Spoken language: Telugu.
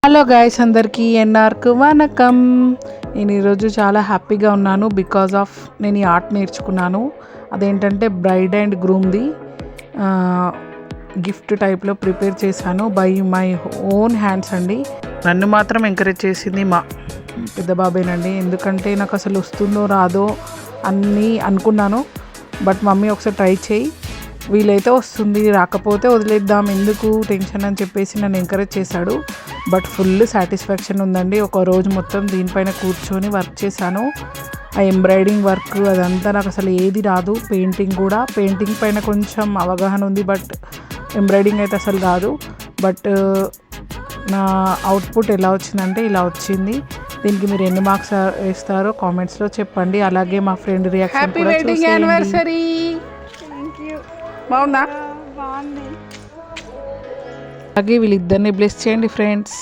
హలో గాయ్స్, అందరికీ ఎన్ఆర్కు వనకం. నేను ఈరోజు చాలా హ్యాపీగా ఉన్నాను బికాజ్ ఆఫ్ నేను ఈ ఆర్ట్ నేర్చుకున్నాను. అదేంటంటే బ్రైడ్ అండ్ గ్రూమ్ది గిఫ్ట్ టైప్లో ప్రిపేర్ చేశాను బై మై ఓన్ హ్యాండ్స్ అండి. నన్ను మాత్రం ఎంకరేజ్ చేసింది మా పెద్ద బాబేనండి. ఎందుకంటే నాకు అసలు వస్తుందో రాదో అన్నీ అనుకున్నాను. బట్ మమ్మీ ఒకసారి ట్రై చేయి, వీలైతే వస్తుంది, రాకపోతే వదిలేద్దాం, ఎందుకు టెన్షన్ అని చెప్పేసి నన్ను ఎంకరేజ్ చేశాడు. బట్ ఫుల్ సాటిస్ఫాక్షన్ ఉందండి. ఒక రోజు మొత్తం దీనిపైన కూర్చొని వర్క్ చేశాను. ఆ ఎంబ్రాయిడింగ్ వర్క్ అదంతా నాకు అసలు ఏది రాదు. పెయింటింగ్ కూడా, పెయింటింగ్ పైన కొంచెం అవగాహన ఉంది, బట్ ఎంబ్రాయిడింగ్ అయితే అసలు రాదు. బట్ నా అవుట్పుట్ ఎలా వచ్చిందంటే ఇలా వచ్చింది. దీనికి మీరు ఎన్ని మార్క్స్ వేస్తారో కామెంట్స్లో చెప్పండి. అలాగే మా ఫ్రెండ్ రియాక్షన్ కూడా చూసేయండి. బాగుందా? బాగుంది. అలాగే వీళ్ళిద్దరిని బ్లెస్ చేయండి ఫ్రెండ్స్.